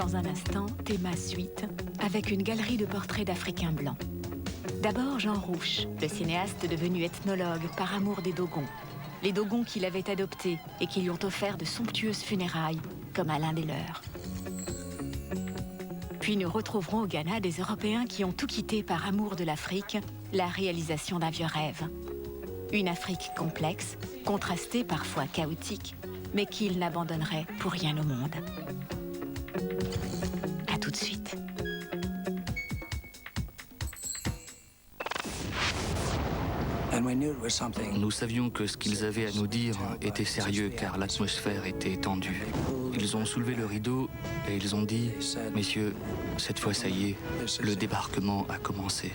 Dans un instant, Théma Suite, avec une galerie de portraits d'Africains blancs. D'abord Jean Rouch, le cinéaste devenu ethnologue par amour des Dogons. Les Dogons qu'il avait adoptés et qui lui ont offert de somptueuses funérailles, comme à l'un des leurs. Puis nous retrouverons au Ghana des Européens qui ont tout quitté par amour de l'Afrique, la réalisation d'un vieux rêve. Une Afrique complexe, contrastée, parfois chaotique, mais qu'ils n'abandonneraient pour rien au monde. À tout de suite. Nous savions que ce qu'ils avaient à nous dire était sérieux car l'atmosphère était tendue. Ils ont soulevé le rideau et ils ont dit « Messieurs, cette fois ça y est, le débarquement a commencé. »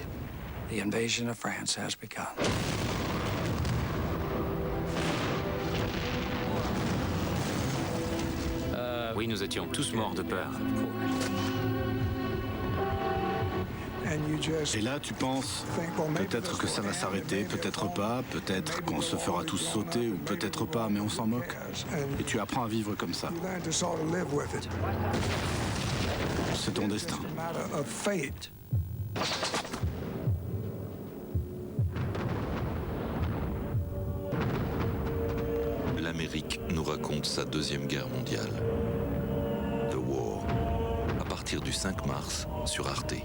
Oui, nous étions tous morts de peur. Et là, tu penses, peut-être que ça va s'arrêter, peut-être pas, peut-être qu'on se fera tous sauter, ou peut-être pas, mais on s'en moque. Et tu apprends à vivre comme ça. C'est ton destin. L'Amérique nous raconte sa deuxième guerre mondiale. The War. À partir du 5 mars sur Arte.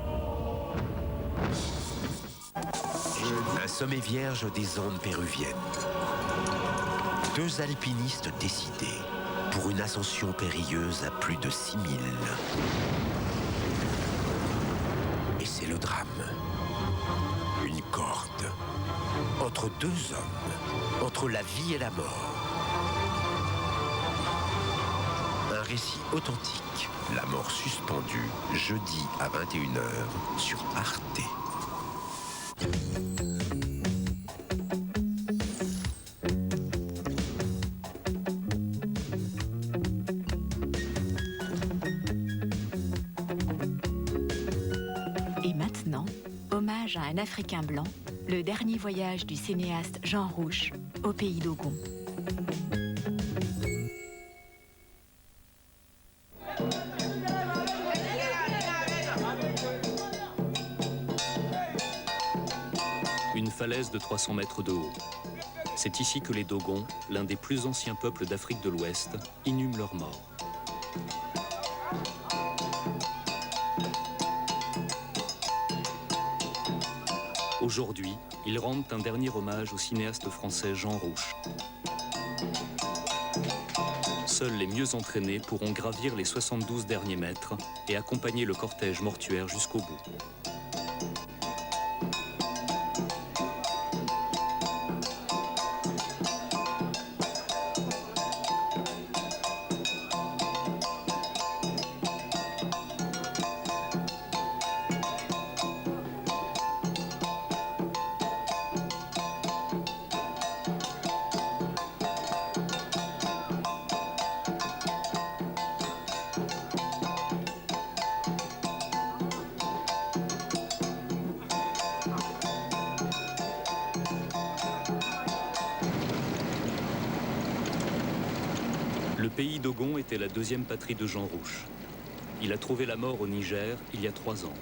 Un sommet vierge des Andes péruviennes. Deux alpinistes décidés pour une ascension périlleuse à plus de 6000. Et c'est le drame. Une corde. Entre deux hommes. Entre la vie et la mort. Un récit authentique. La mort suspendue. Jeudi à 21h sur Arte. Et maintenant, hommage à un Africain blanc, le dernier voyage du cinéaste Jean Rouch au pays Dogon. Une falaise de 300 mètres de haut. C'est ici que les Dogons, l'un des plus anciens peuples d'Afrique de l'Ouest, inhument leurs morts. Aujourd'hui, ils rendent un dernier hommage au cinéaste français Jean Rouch. Seuls les mieux entraînés pourront gravir les 72 derniers mètres et accompagner le cortège mortuaire jusqu'au bout. Le pays Dogon était la deuxième patrie de Jean Rouch. Il a trouvé la mort au Niger il y a 3 ans.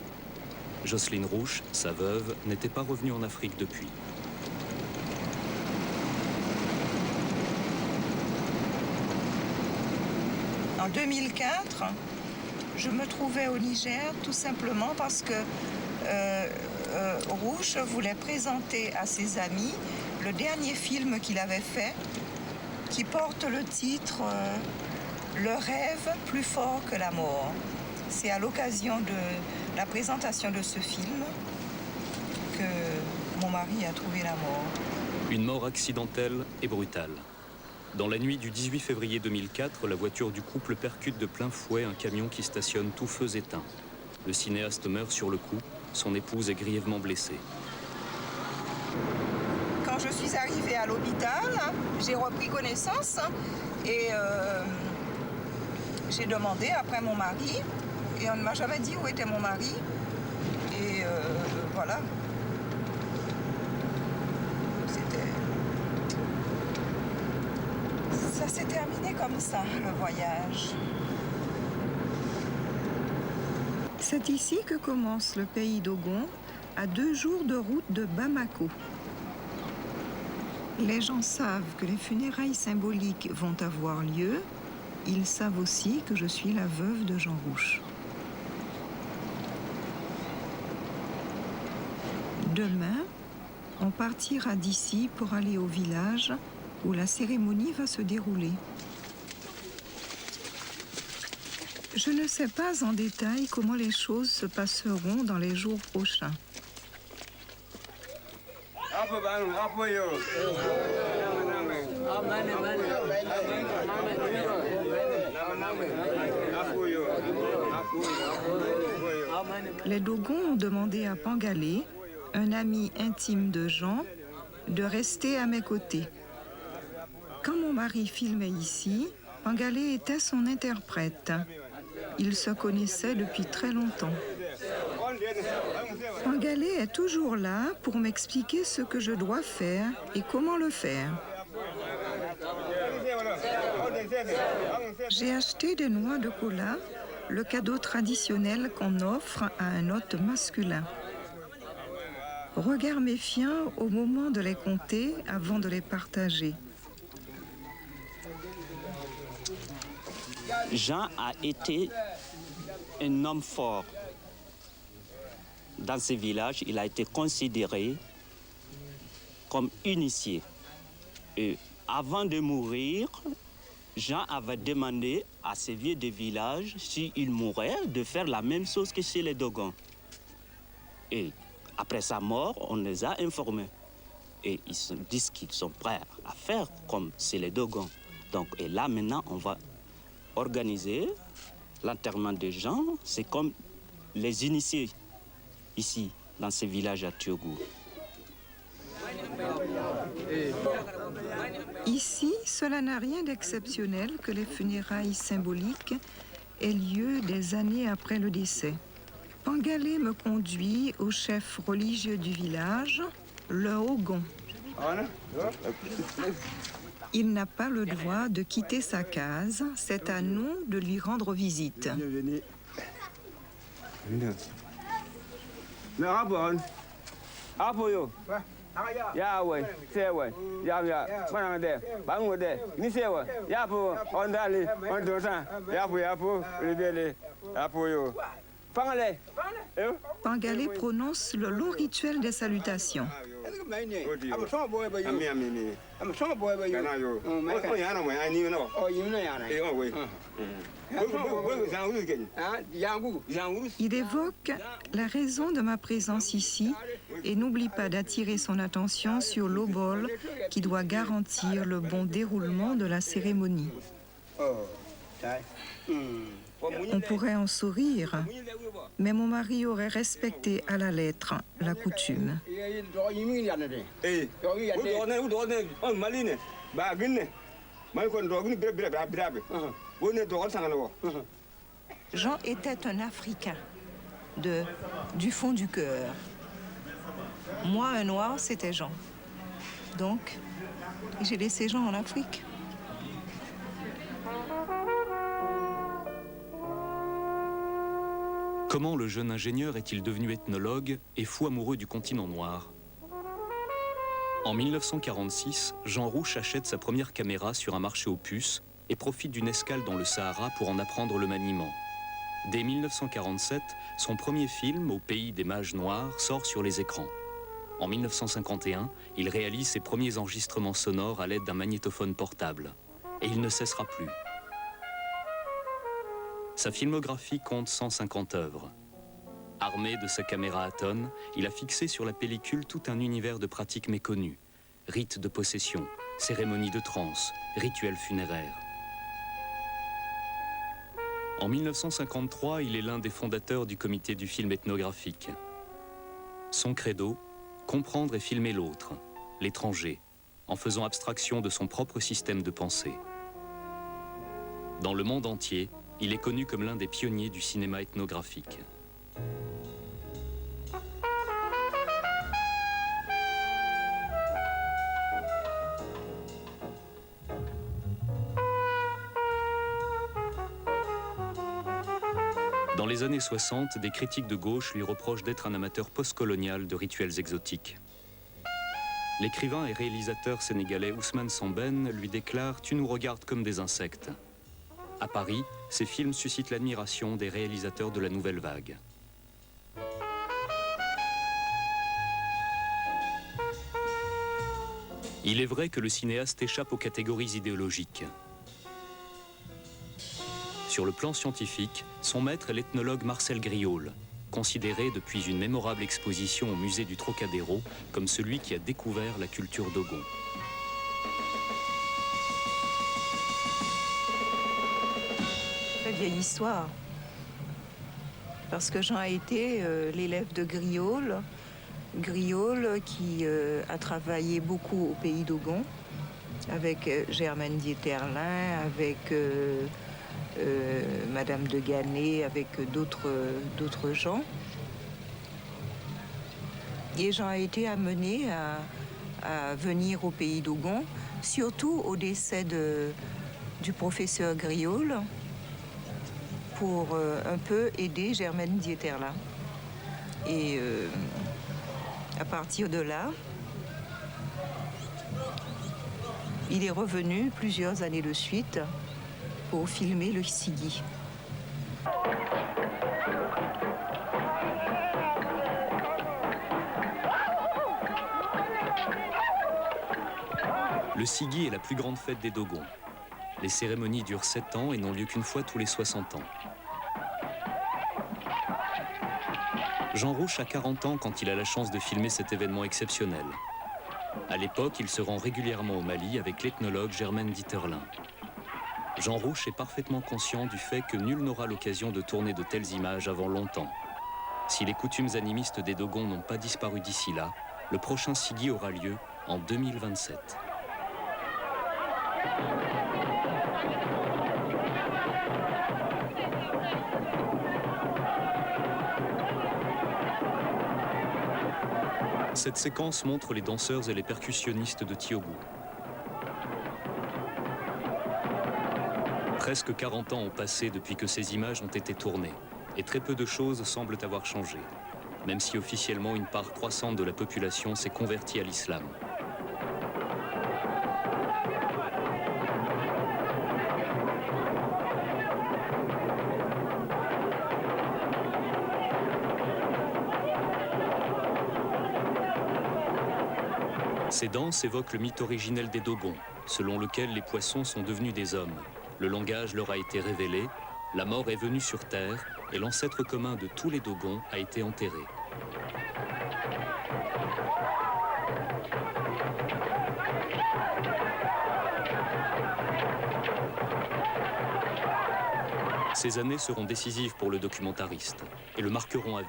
Jocelyne Rouch, sa veuve, n'était pas revenue en Afrique depuis. En 2004, je me trouvais au Niger tout simplement parce que Rouch voulait présenter à ses amis le dernier film qu'il avait fait, qui porte le titre Le rêve plus fort que la mort. C'est à l'occasion de la présentation de ce film que mon mari a trouvé la mort. Une mort accidentelle et brutale. Dans la nuit du 18 février 2004, la voiture du couple percute de plein fouet un camion qui stationne tout feu éteint. Le cinéaste meurt sur le coup, son épouse est grièvement blessée. Quand je suis arrivée à l'hôpital, j'ai repris connaissance et j'ai demandé après mon mari et on ne m'a jamais dit où était mon mari. Et voilà. Ça s'est terminé comme ça, le voyage. C'est ici que commence le pays Dogon, à 2 jours de route de Bamako. Les gens savent que les funérailles symboliques vont avoir lieu. Ils savent aussi que je suis la veuve de Jean Rouch. Demain, on partira d'ici pour aller au village où la cérémonie va se dérouler. Je ne sais pas en détail comment les choses se passeront dans les jours prochains. Les Dogons ont demandé à Pangalé, un ami intime de Jean, de rester à mes côtés. Quand mon mari filmait ici, Pangalé était son interprète. Ils se connaissaient depuis très longtemps. Pangalé est toujours là pour m'expliquer ce que je dois faire et comment le faire. J'ai acheté des noix de cola, le cadeau traditionnel qu'on offre à un hôte masculin. Regard méfiant au moment de les compter avant de les partager. Jean a été un homme fort. Dans ce village, il a été considéré comme initié. Et avant de mourir, Jean avait demandé à ces vieux de village, s'il mourait, de faire la même chose que chez les Dogons. Et après sa mort, on les a informés. Et ils disent qu'ils sont prêts à faire comme chez les Dogons. Donc, et là, maintenant, on va organiser l'enterrement des gens. C'est comme les initiés ici, dans ce village à Tiougou. Ici, cela n'a rien d'exceptionnel que les funérailles symboliques aient lieu des années après le décès. Pangalé me conduit au chef religieux du village, le Hogon. Il n'a pas le droit de quitter sa case, c'est à nous de lui rendre visite. Pangalé prononce le long rituel des salutations. Il évoque la raison de ma présence ici et n'oublie pas d'attirer son attention sur l'obol qui doit garantir le bon déroulement de la cérémonie. On pourrait en sourire, mais mon mari aurait respecté à la lettre la coutume. Jean était un Africain, du fond du cœur. Moi, un Noir, c'était Jean. Donc, j'ai laissé Jean en Afrique. Comment le jeune ingénieur est-il devenu ethnologue et fou amoureux du continent noir? En 1946, Jean Rouch achète sa première caméra sur un marché aux puces et profite d'une escale dans le Sahara pour en apprendre le maniement. Dès 1947, son premier film, Au pays des mages noirs, sort sur les écrans. En 1951, il réalise ses premiers enregistrements sonores à l'aide d'un magnétophone portable. Et il ne cessera plus. Sa filmographie compte 150 œuvres. Armé de sa caméra Aton, il a fixé sur la pellicule tout un univers de pratiques méconnues. Rites de possession, cérémonies de transe, rituels funéraires. En 1953, il est l'un des fondateurs du comité du film ethnographique. Son credo, comprendre et filmer l'autre, l'étranger, en faisant abstraction de son propre système de pensée. Dans le monde entier, il est connu comme l'un des pionniers du cinéma ethnographique. Dans les les années 60, des critiques de gauche lui reprochent d'être un amateur postcolonial de rituels exotiques. L'écrivain et réalisateur sénégalais Ousmane Sembène lui déclare « Tu nous regardes comme des insectes ». À Paris, ses films suscitent l'admiration des réalisateurs de la nouvelle vague. Il est vrai que le cinéaste échappe aux catégories idéologiques. Sur le plan scientifique, son maître est l'ethnologue Marcel Griaule, considéré depuis une mémorable exposition au musée du Trocadéro comme celui qui a découvert la culture dogon. Très vieille histoire, parce que Jean a été l'élève de Griaule. Griaule qui a travaillé beaucoup au pays dogon, avec Germaine Dieterlin, avec Madame de Ganay, avec d'autres gens. Et Jean a été amené à venir au pays dogon, surtout au décès du professeur Griaule, pour un peu aider Germaine Dieterlin. Et à partir de là, il est revenu plusieurs années de suite pour filmer le Sigi. Le Sigi est la plus grande fête des Dogons. Les cérémonies durent 7 ans et n'ont lieu qu'une fois tous les 60 ans. Jean Rouch a 40 ans quand il a la chance de filmer cet événement exceptionnel. À l'époque, il se rend régulièrement au Mali avec l'ethnologue Germaine Dieterlin. Jean Rouch est parfaitement conscient du fait que nul n'aura l'occasion de tourner de telles images avant longtemps. Si les coutumes animistes des Dogons n'ont pas disparu d'ici là, le prochain Sigi aura lieu en 2027. Cette séquence montre les danseurs et les percussionnistes de Tiougou. Presque 40 ans ont passé depuis que ces images ont été tournées, et très peu de choses semblent avoir changé, même si officiellement une part croissante de la population s'est convertie à l'islam. Ces danses évoquent le mythe originel des Dogons, selon lequel les poissons sont devenus des hommes. Le langage leur a été révélé, la mort est venue sur Terre et l'ancêtre commun de tous les Dogons a été enterré. Ces années seront décisives pour le documentariste et le marqueront à vie.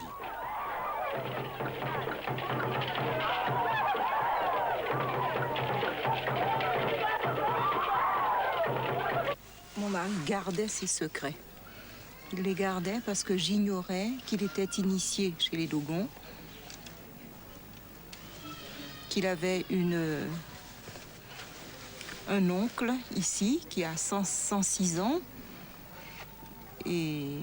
Mon mari gardait ses secrets. Il les gardait parce que j'ignorais qu'il était initié chez les Dogons, qu'il avait un oncle ici qui a 106 ans et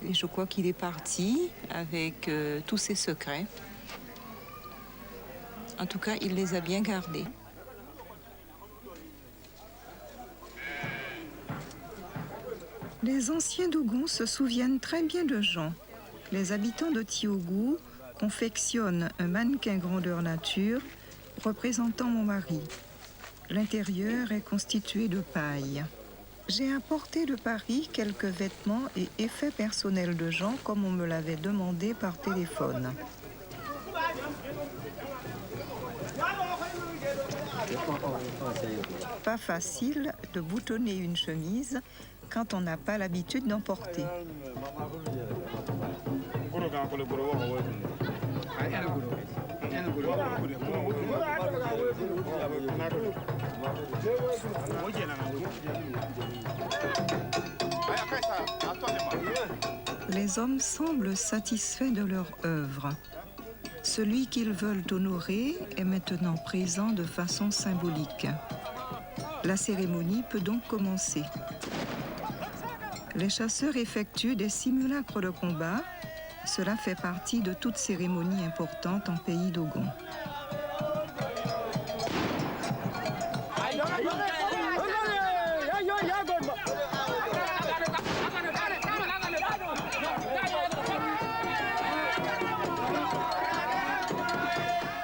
je crois qu'il est parti avec tous ses secrets. En tout cas, il les a bien gardés. Les anciens Dogons se souviennent très bien de Jean. Les habitants de Tiougou confectionnent un mannequin grandeur nature représentant mon mari. L'intérieur est constitué de paille. J'ai apporté de Paris quelques vêtements et effets personnels de Jean comme on me l'avait demandé par téléphone. Pas facile de boutonner une chemise quand on n'a pas l'habitude d'en porter. Les hommes semblent satisfaits de leur œuvre. Celui qu'ils veulent honorer est maintenant présent de façon symbolique. La cérémonie peut donc commencer. Les chasseurs effectuent des simulacres de combat. Cela fait partie de toute cérémonie importante en pays Dogon.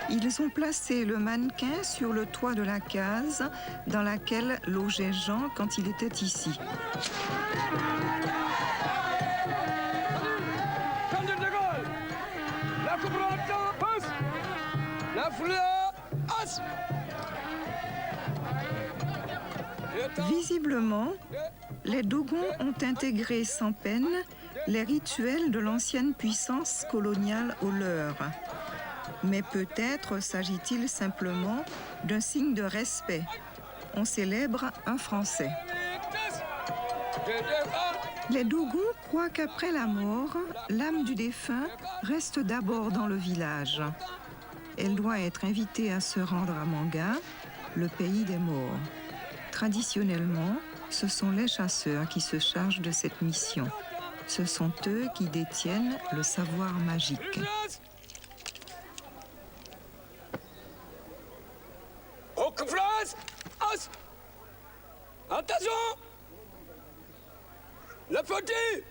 Ils ont placé le mannequin sur le toit de la case dans laquelle logeait Jean quand il était ici. Visiblement, les Dogons ont intégré sans peine les rituels de l'ancienne puissance coloniale au leur. Mais peut-être s'agit-il simplement d'un signe de respect. On célèbre un Français. Les Dogons croient qu'après la mort, l'âme du défunt reste d'abord dans le village. Elle doit être invitée à se rendre à Manga, le pays des morts. Traditionnellement, ce sont les chasseurs qui se chargent de cette mission. Ce sont eux qui détiennent le savoir magique. Attention! La flottille!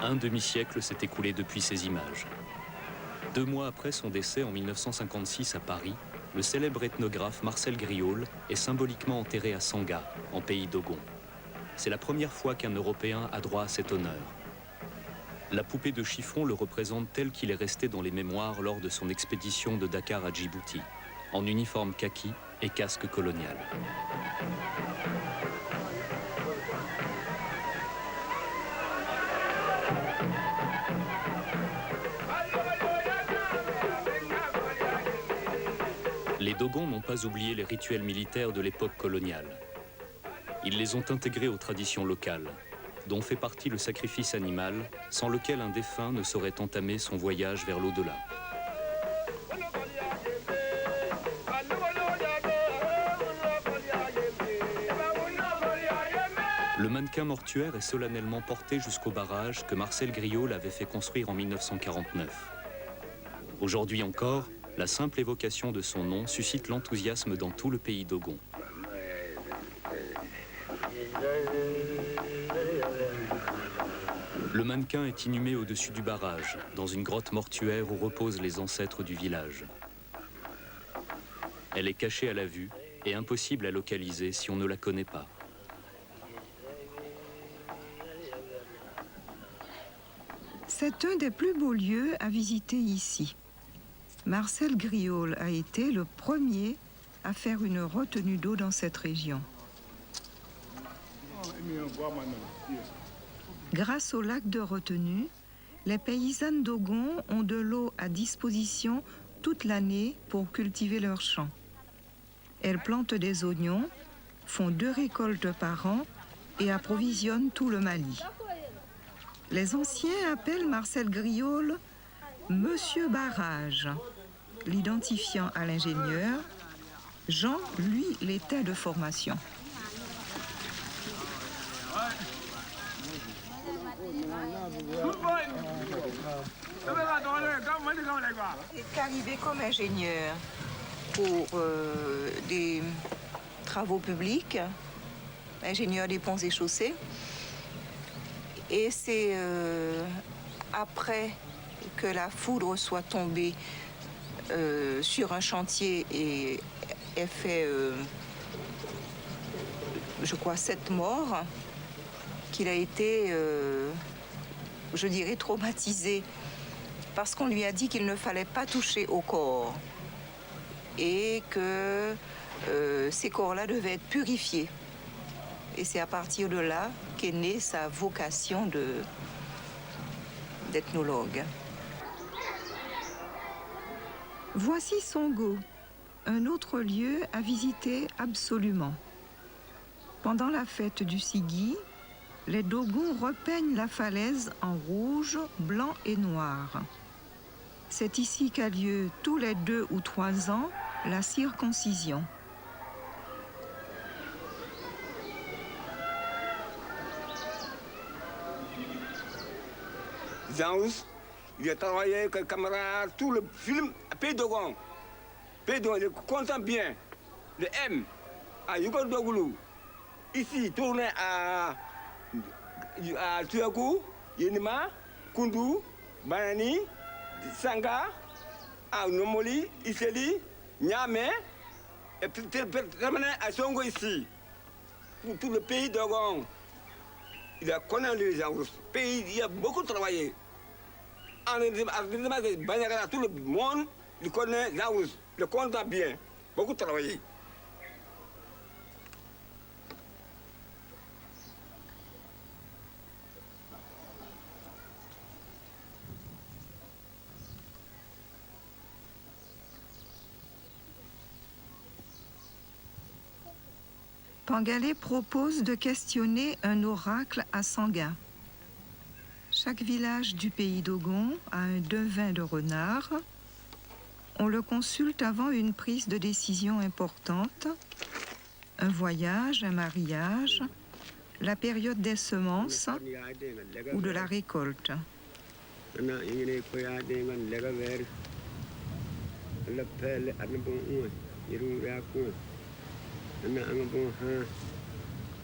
Un demi-siècle s'est écoulé depuis ces images. 2 mois après son décès en 1956 à Paris, le célèbre ethnographe Marcel Griaule est symboliquement enterré à Sanga, en pays Dogon. C'est la première fois qu'un Européen a droit à cet honneur. La poupée de chiffon le représente tel qu'il est resté dans les mémoires lors de son expédition de Dakar à Djibouti, en uniforme kaki et casque colonial. Les Dogons n'ont pas oublié les rituels militaires de l'époque coloniale. Ils les ont intégrés aux traditions locales, dont fait partie le sacrifice animal, sans lequel un défunt ne saurait entamer son voyage vers l'au-delà. Le mannequin mortuaire est solennellement porté jusqu'au barrage que Marcel Griaule avait fait construire en 1949. Aujourd'hui encore, la simple évocation de son nom suscite l'enthousiasme dans tout le pays Dogon. Le mannequin est inhumé au-dessus du barrage, dans une grotte mortuaire où reposent les ancêtres du village. Elle est cachée à la vue et impossible à localiser si on ne la connaît pas. C'est un des plus beaux lieux à visiter ici. Marcel Griaule a été le premier à faire une retenue d'eau dans cette région. Grâce au lac de retenue, les paysannes Dogon ont de l'eau à disposition toute l'année pour cultiver leurs champs. Elles plantent des oignons, font 2 récoltes par an et approvisionnent tout le Mali. Les anciens appellent Marcel Griaule « Monsieur Barrage », l'identifiant à l'ingénieur. Jean, lui, l'était de formation. Il est arrivé comme ingénieur pour des travaux publics, ingénieur des ponts et chaussées. Et c'est après que la foudre soit tombée sur un chantier et ait fait, je crois, 7 morts, qu'il a été, je dirais, traumatisé, parce qu'on lui a dit qu'il ne fallait pas toucher au corps et que ces corps-là devaient être purifiés. Et c'est à partir de là qu'est née sa vocation d'ethnologue. Voici Songo, un autre lieu à visiter absolument. Pendant la fête du Sigi, les Dogons repeignent la falaise en rouge, blanc et noir. C'est ici qu'a lieu tous les 2 ou 3 ans la circoncision. Jean-Rousse, il a travaillé avec un camarade, tout le film, Pays Dogon. Pays Dogon, il est content bien. Le M, à Yugo Dogoulou. Ici, tourné à Tuakou, Yenima, Kundu, Banani, Sanga, à Nomoli, Iseli, Niamey, et terminé à Songo ici. Pour tout le pays Dogon. Il a connu les gens. Le pays, il a beaucoup travaillé. En Banyagara, tout le monde, il connaît Laos, le compte bien, beaucoup travaillé. Pangalé propose de questionner un oracle à Sanga. Chaque village du pays Dogon a un devin de renard. On le consulte avant une prise de décision importante, un voyage, un mariage, la période des semences ou de la récolte.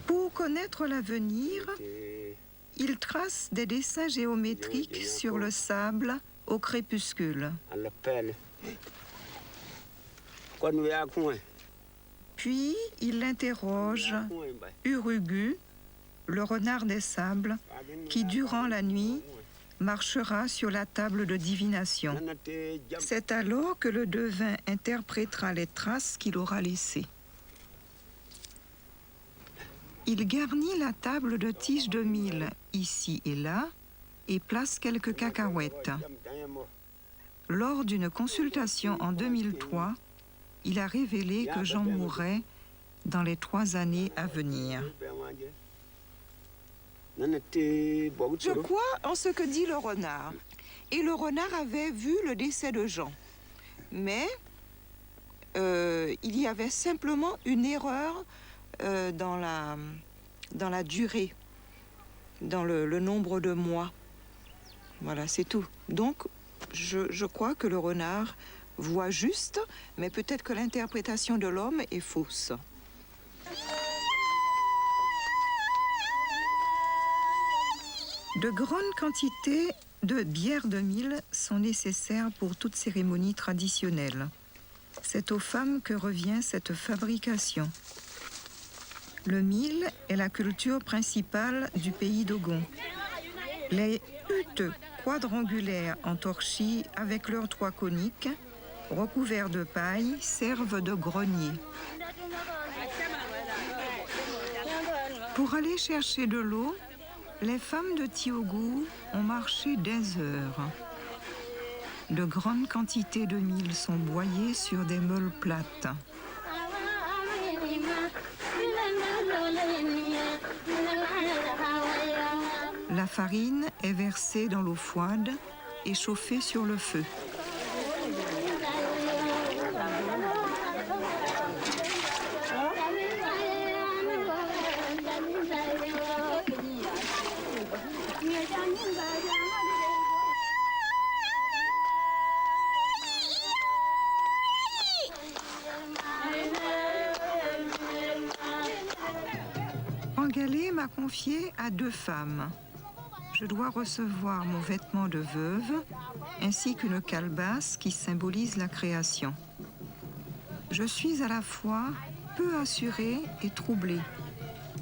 Pour connaître l'avenir, il trace des dessins géométriques sur le sable au crépuscule. Puis il interroge Urugu, le renard des sables, qui durant la nuit marchera sur la table de divination. C'est alors que le devin interprétera les traces qu'il aura laissées. Il garnit la table de tiges de mil ici et là et place quelques cacahuètes. Lors d'une consultation en 2003, il a révélé que Jean mourrait dans les 3 années à venir. Je crois en ce que dit le renard. Et le renard avait vu le décès de Jean. Mais il y avait simplement une erreur dans la durée, dans le nombre de mois. Voilà, c'est tout. Donc, je crois que le renard voit juste, mais peut-être que l'interprétation de l'homme est fausse. De grandes quantités de bière de mil sont nécessaires pour toute cérémonie traditionnelle. C'est aux femmes que revient cette fabrication. Le mil est la culture principale du pays Dogon. Les huttes quadrangulaires en torchis avec leurs toits coniques, recouverts de paille, servent de grenier. Pour aller chercher de l'eau, les femmes de Tiougou ont marché des heures. De grandes quantités de mil sont broyées sur des meules plates. La farine est versée dans l'eau froide et chauffée sur le feu. Pangalé m'a confié à 2 femmes. Je dois recevoir mon vêtement de veuve ainsi qu'une calebasse qui symbolise la création. Je suis à la fois peu assurée et troublée.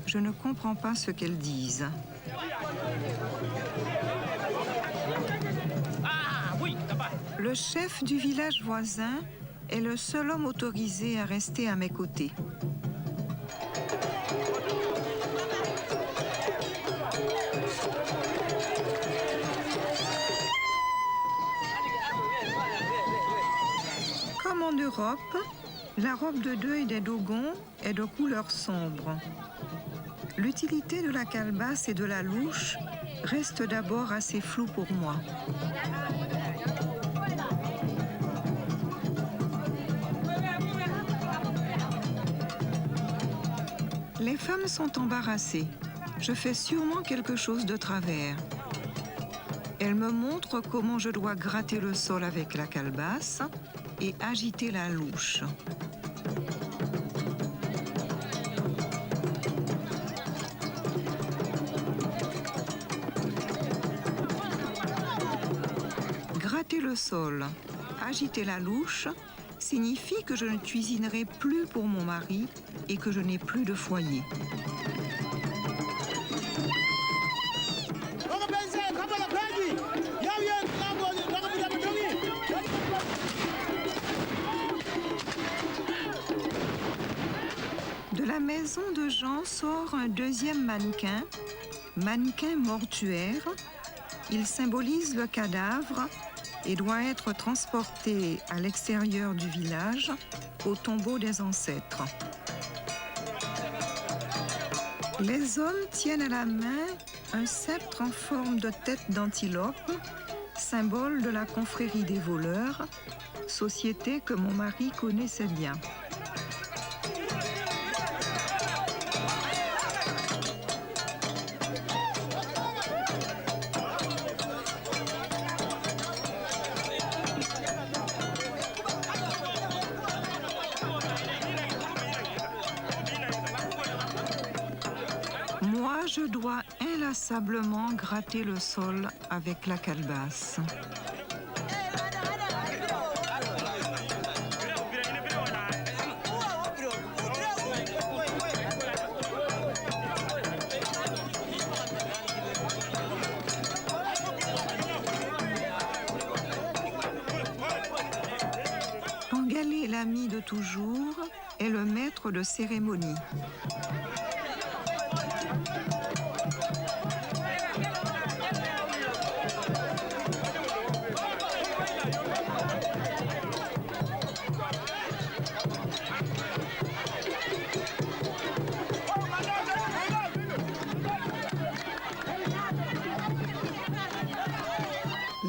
Je ne comprends pas ce qu'elles disent. Le chef du village voisin est le seul homme autorisé à rester à mes côtés. Comme en Europe, la robe de deuil des Dogons est de couleur sombre. L'utilité de la calebasse et de la louche reste d'abord assez floue pour moi. Les femmes sont embarrassées. Je fais sûrement quelque chose de travers. Elles me montrent comment je dois gratter le sol avec la calebasse et agiter la louche. Gratter le sol, agiter la louche, signifie que je ne cuisinerai plus pour mon mari et que je n'ai plus de foyer. De la maison de Jean sort un deuxième mannequin mortuaire. Il symbolise le cadavre et doit être transporté à l'extérieur du village, au tombeau des ancêtres. Les hommes tiennent à la main un sceptre en forme de tête d'antilope, symbole de la confrérie des voleurs, société que mon mari connaissait bien. Moi, je dois inlassablement gratter le sol avec la calebasse. Pangalé, l'ami de toujours, est le maître de cérémonie.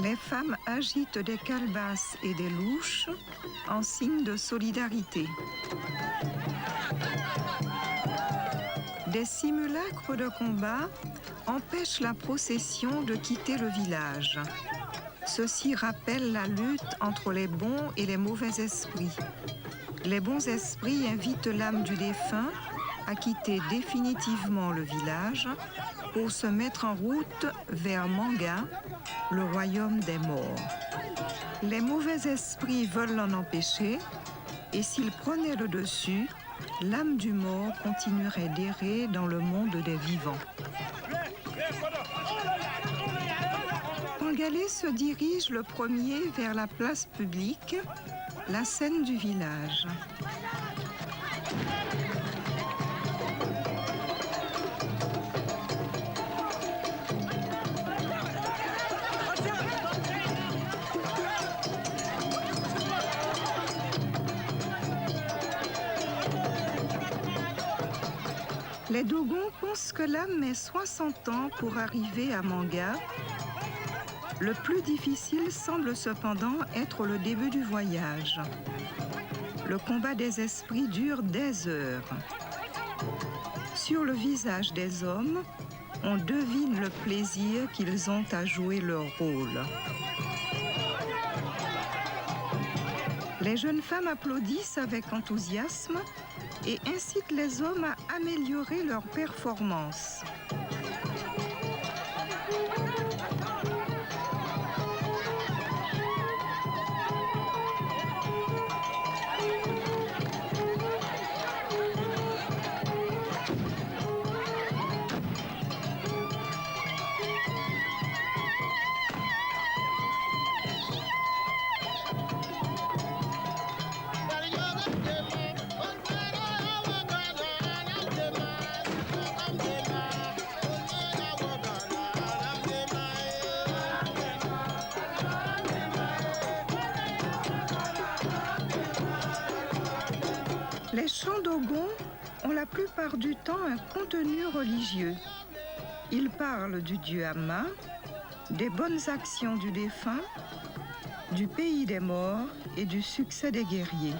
Les femmes agitent des calebasses et des louches en signe de solidarité. Des simulacres de combat empêchent la procession de quitter le village. Ceci rappelle la lutte entre les bons et les mauvais esprits. Les bons esprits invitent l'âme du défunt à quitter définitivement le village pour se mettre en route vers Manga, le royaume des morts. Les mauvais esprits veulent l'en empêcher, et s'ils prenaient le dessus, l'âme du mort continuerait d'errer dans le monde des vivants. Pangalé se dirige le premier vers la place publique, la scène du village. Les Dogons pensent que l'âme met 60 ans pour arriver à Manga. Le plus difficile semble cependant être le début du voyage. Le combat des esprits dure des heures. Sur le visage des hommes, on devine le plaisir qu'ils ont à jouer leur rôle. Les jeunes femmes applaudissent avec enthousiasme et incitent les hommes à améliorer leur performance. Les chants Dogons ont la la plupart du temps un contenu religieux. Il parle du dieu Amma, des bonnes actions du défunt, du pays des morts et du succès des guerriers.